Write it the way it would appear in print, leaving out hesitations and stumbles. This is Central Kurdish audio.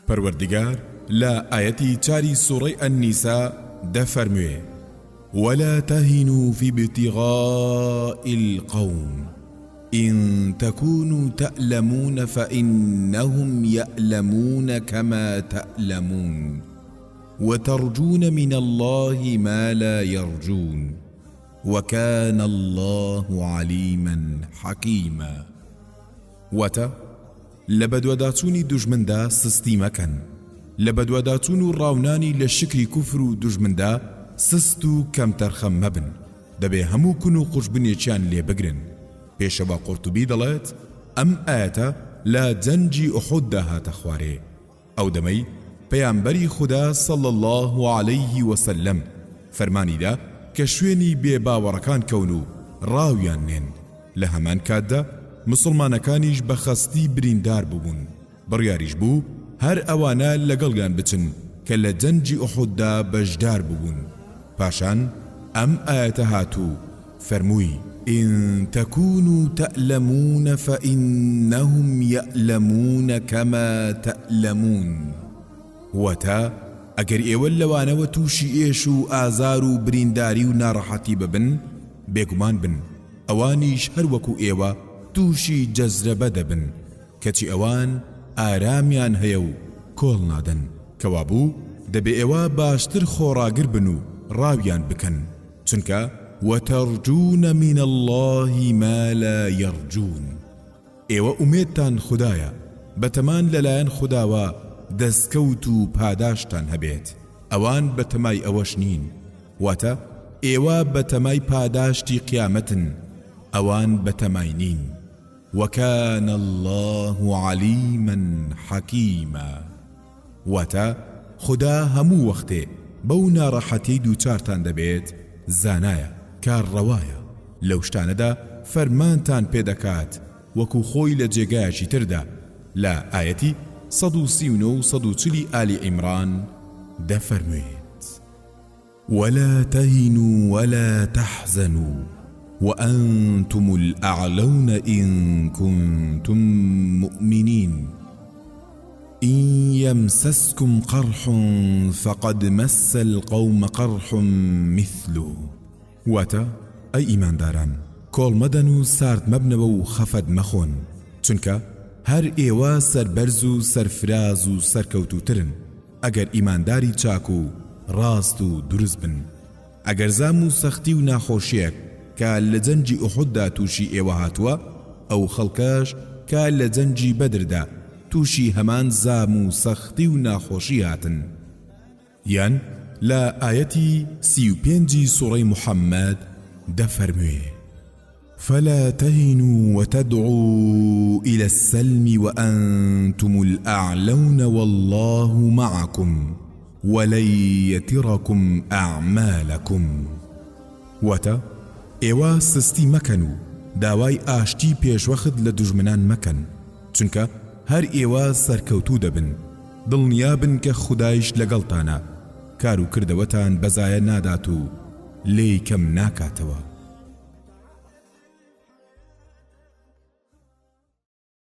پەروەردگار لا آيتي 4 سورة النساء دفرموه ولا تهنوا في ابتغاء القوم إن تكونوا تألمون فإنهم يألمون كما تألمون وترجون من الله ما لا يرجون وكان الله عليما حكيما. واتا لبدوداتوني دجمندا سستي مكان لبدوداتون راوناني لشكري كفر دجمندا سستو كم ترخم مبن دبي همو كنو قشبنيشان لي بگرن. پێشەوا قورتوبی دەڵێت ئەم ئاەتە لا جەنجی ئوحود هاتە خوارێ. ئەو دەمەی پەیامبەری خودا صلی الله عليه وسلم فەرمانیدا کە شوێنی بێباوەڕەکان کەون و ڕاویان نێن. لە هەمان کاتدا مسلمانەکانیش بە خەستی بریندار بوون. بڕیاریش بوو هەر ئەوانە لەگەڵیان بچن کە لە جەنجی ئوحوددا بەشدار بوون. پاشان ئەم ئاەتە هاتوو فەرمووی إن تكونوا تألمون فإنهم يألمون كما تألمون. وتا ئەگەر ئێوە لەوانەوە تووشی ئێش و ئازار و برینداری و ناڕەحەتی ببن بێگومان بن ئەوانیش هەروەکو ئێوە تووشی جەزرەبە دەبن کەچی ئەوان ئارامیان هەیە و کۆڵ نادەن کەوابوو دەبێ ئێوە باشتر خۆڕاگر بن و ڕاویان بکەن چونکە وترجون من الله ما لا يرجون. ئێوە ئومێدتان خودایە بەتەمان لەلایەن خوداوە دەستکەوت و پاداشتان هەبێت. ئەوان بەتەمای ئەوەش نین واتە ئێوە بەتەمای پاداشتی قیامەتن ئەوان بەتەمای نین. وكان الله عليما حكيما. واتە خدا هەموو وەختێ بەو ناڕەحەتەی دووچارتان دەبێت زانایە کارڕەوایە لەو شتانەدا فەرمانتان پێدەکات وەکو خۆی لە جێگایەکی تردا لە ئاەتی 139 و 140 آلی عیمران دەفەرموێت ولا تهنوا ولا تحزنوا وأنتم الأعلون إن كنتم مؤمنين إن يمسسكم قرح فقد مس القوم قرح مثله. واتا أي إيمان داران كل مدنو سارد مبنو خفد مخون چونکە هەر ئێوە سەربەرز و سەرفراز و سەرکەوتو ترن ئەگەر ئیمانداری چاک و ڕاست و دروست بن. ئەگەر زام و سەختی و ناخۆشیەک کە لە جەنجی ئوحوددا تووشی ئێوە هاتووە ئەو خەڵکەش کە لە جەنجی بەدردا تووشی هەمان زام و سەختی و ناخۆشی هاتن. یان لە ئاەتی 35 سوڕەی محەممەد دەفەرموێ فلا تهنوا وتدعوا إلى السلم وأنتم الأعلون والله معكم ولن يتركم أعمالكم. واتا ئێوە سستی مەکەن و داوای ئاشتی پێشوەخت لە دوژمنان مەکەن چونکە هەر ئێوە سەرکەوتوو دەبن دڵنیابن کە خودایش لەگەڵتانە کار و کردەوەتان بەزایە نادات و لێی کەم ناکاتەوە.